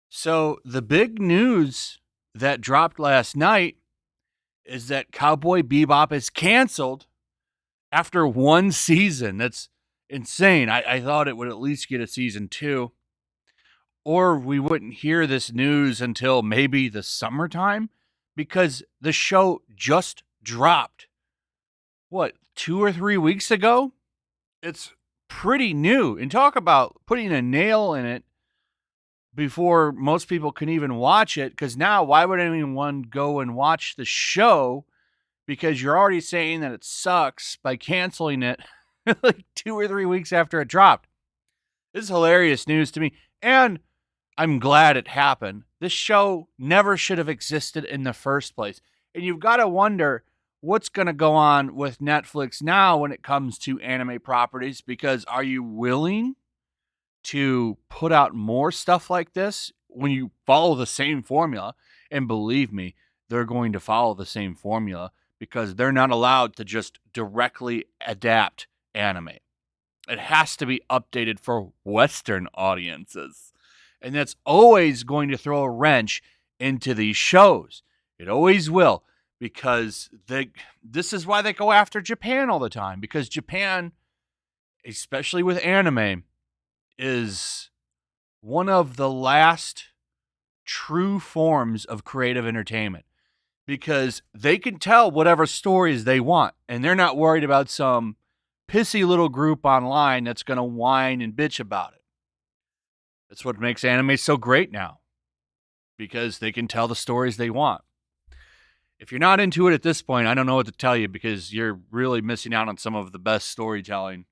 So the big news that dropped last night is that Cowboy Bebop is canceled after one season. That's insane. I thought it would at least get a season 2, or we wouldn't hear this news until maybe the summertime, because the show just dropped, what, 2 or 3 weeks ago? It's pretty new. And talk about putting a nail in it before most people can even watch it, because now why would anyone go and watch the show? Because you're already saying that it sucks by canceling it like 2 or 3 weeks after it dropped. This is hilarious news to me, and I'm glad it happened. This show never should have existed in the first place. And you've got to wonder what's going to go on with Netflix now when it comes to anime properties, because are you willing to put out more stuff like this when you follow the same formula? And believe me, they're going to follow the same formula, because they're not allowed to just directly adapt anime. It has to be updated for Western audiences. And that's always going to throw a wrench into these shows. It always will, because this is why they go after Japan all the time, because Japan, especially with anime, is one of the last true forms of creative entertainment, because they can tell whatever stories they want, and they're not worried about some pissy little group online that's going to whine and bitch about it. That's what makes anime so great now, because they can tell the stories they want. If you're not into it at this point, I don't know what to tell you, because you're really missing out on some of the best storytelling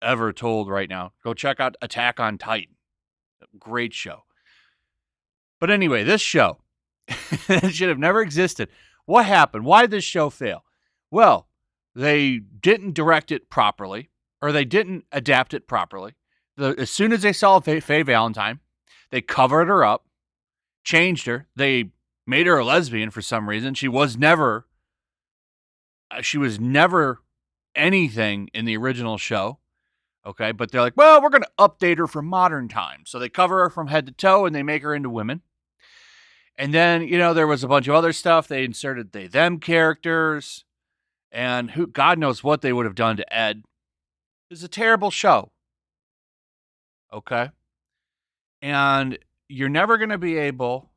ever told right now. Go check out Attack on Titan. Great show. But anyway, this show should have never existed. What happened? Why did this show fail? Well, they didn't direct it properly, or they didn't adapt it properly. As soon as they saw Faye Valentine, they covered her up, changed her. They made her a lesbian for some reason. She was never anything in the original show. Okay, but they're like, well, we're going to update her for modern times. So they cover her from head to toe, and they make her into women. And then, there was a bunch of other stuff. They inserted they, them characters, and God knows what they would have done to Ed. It's a terrible show. Okay? And you're never going to be able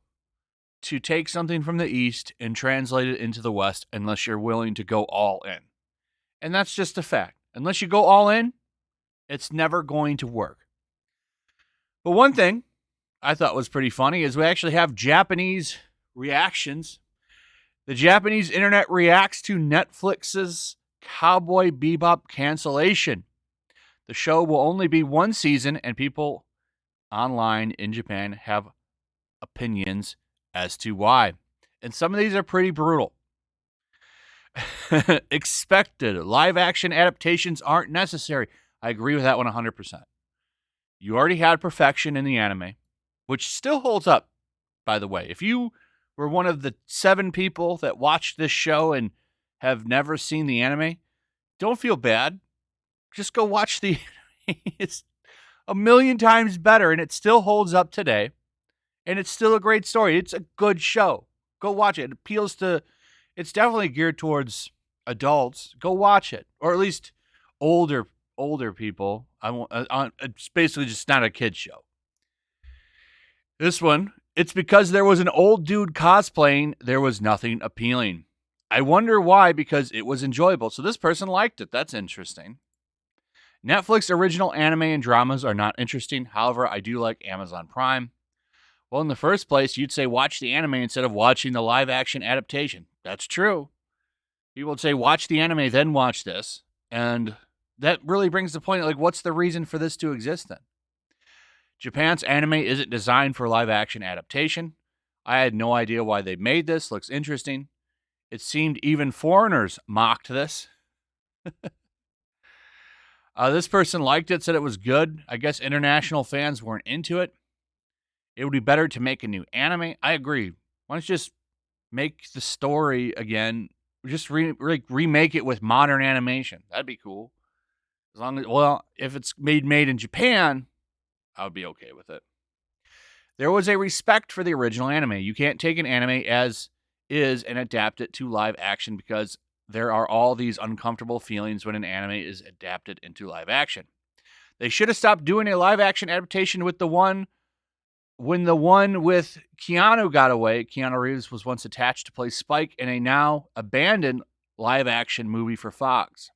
to take something from the East and translate it into the West unless you're willing to go all in. And that's just a fact. Unless you go all in, it's never going to work. But one thing I thought was pretty funny is we actually have Japanese reactions. The Japanese internet reacts to Netflix's Cowboy Bebop cancellation. The show will only be one season, and people online in Japan have opinions as to why. And some of these are pretty brutal. Expected live-action adaptations aren't necessary. I agree with that one 100%. You already had perfection in the anime, which still holds up, by the way. If you were one of the 7 people that watched this show and have never seen the anime, don't feel bad. Just go watch the anime. It's a million times better, and it still holds up today. And it's still a great story. It's a good show. Go watch it. It's definitely geared towards adults. Go watch it. Or at least older people. It's basically just not a kid's show. This one, it's because there was an old dude cosplaying, there was nothing appealing. I wonder why, because it was enjoyable. So this person liked it. That's interesting. Netflix original anime and dramas are not interesting. However, I do like Amazon Prime. Well, in the first place, you'd say watch the anime instead of watching the live-action adaptation. That's true. People would say watch the anime, then watch this. And that really brings the point, like, what's the reason for this to exist then? Japan's anime isn't designed for live-action adaptation. I had no idea why they made this. Looks interesting. It seemed even foreigners mocked this. This person liked it, said it was good. I guess international fans weren't into it. It would be better to make a new anime. I agree. Why don't you just make the story again Just remake it with modern animation. That'd be cool. As long as, well, if it's made in Japan, I would be okay with it. There was a respect for the original anime. You can't take an anime as is and adapt it to live action because there are all these uncomfortable feelings when an anime is adapted into live action. They should have stopped doing a live action adaptation with the one when the one with Keanu got away. Keanu Reeves was once attached to play Spike in a now abandoned live action movie for Fox.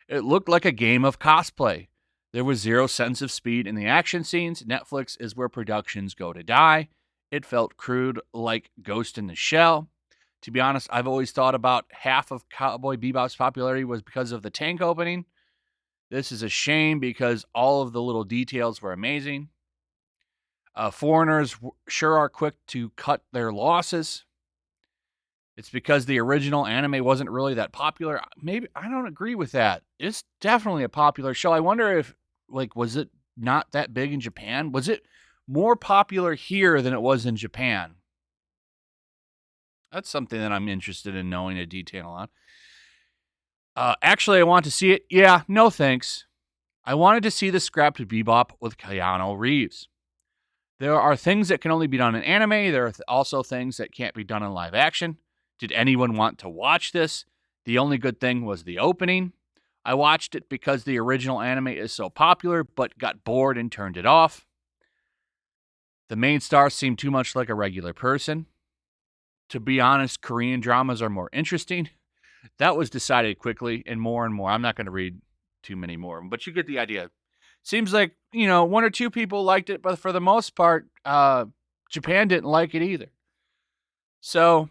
It looked like a game of cosplay. There was zero sense of speed in the action scenes. Netflix is where productions go to die. It felt crude, like Ghost in the Shell. To be honest, I've always thought about half of Cowboy Bebop's popularity was because of the tank opening. This is a shame because all of the little details were amazing. Foreigners sure are quick to cut their losses. It's because the original anime wasn't really that popular. Maybe I don't agree with that. It's definitely a popular show. I wonder if, was it not that big in Japan? Was it more popular here than it was in Japan? That's something that I'm interested in knowing a detail on. Actually, I want to see it. Yeah, no thanks. I wanted to see the scrapped Bebop with Keanu Reeves. There are things that can only be done in anime. There are also things that can't be done in live action. Did anyone want to watch this? The only good thing was the opening. I watched it because the original anime is so popular, but got bored and turned it off. The main star seemed too much like a regular person. To be honest, Korean dramas are more interesting. That was decided quickly and more. I'm not going to read too many more, but you get the idea. Seems like, one or two people liked it, but for the most part, Japan didn't like it either. So,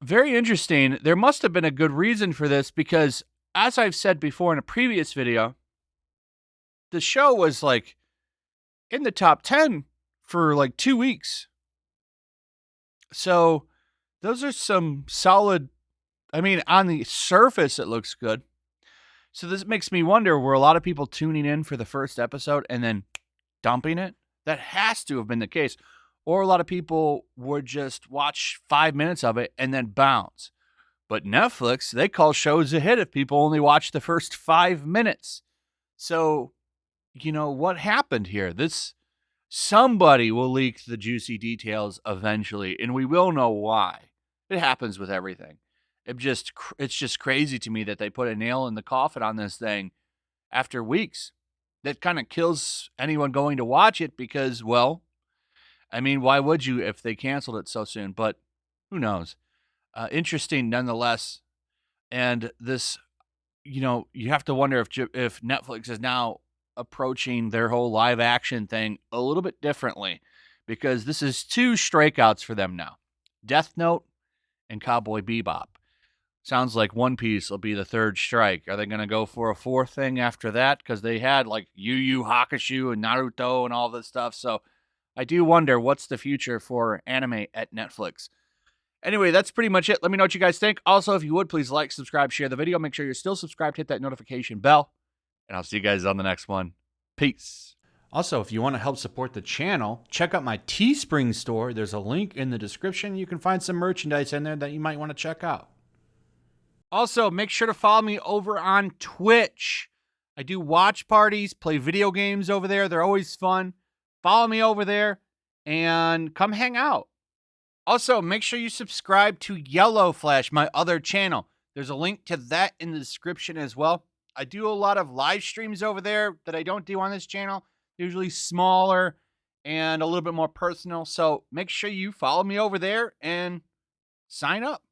very interesting. There must have been a good reason for this because, as I've said before in a previous video, the show was in the top 10 for 2 weeks. So, those are some solid, on the surface, it looks good. So this makes me wonder, were a lot of people tuning in for the first episode and then dumping it? That has to have been the case. Or a lot of people would just watch 5 minutes of it and then bounce. But Netflix, they call shows a hit if people only watch the first 5 minutes. So, what happened here? Somebody will leak the juicy details eventually, and we will know why. It happens with everything. It's just crazy to me that they put a nail in the coffin on this thing after weeks. That kind of kills anyone going to watch it because, why would you if they canceled it so soon? But who knows? Interesting nonetheless. And this, you have to wonder if Netflix is now approaching their whole live action thing a little bit differently because this is 2 strikeouts for them now. Death Note and Cowboy Bebop. Sounds like One Piece will be the 3rd strike. Are they going to go for a 4th thing after that? Because they had Yu Yu Hakusho and Naruto and all this stuff. So I do wonder what's the future for anime at Netflix. Anyway, that's pretty much it. Let me know what you guys think. Also, if you would, please like, subscribe, share the video. Make sure you're still subscribed. Hit that notification bell. And I'll see you guys on the next one. Peace. Also, if you want to help support the channel, check out my Teespring store. There's a link in the description. You can find some merchandise in there that you might want to check out. Also, make sure to follow me over on Twitch. I do watch parties, play video games over there. They're always fun. Follow me over there and come hang out. Also, make sure you subscribe to YellowFlash, my other channel. There's a link to that in the description as well. I do a lot of live streams over there that I don't do on this channel. Usually smaller and a little bit more personal. So make sure you follow me over there and sign up.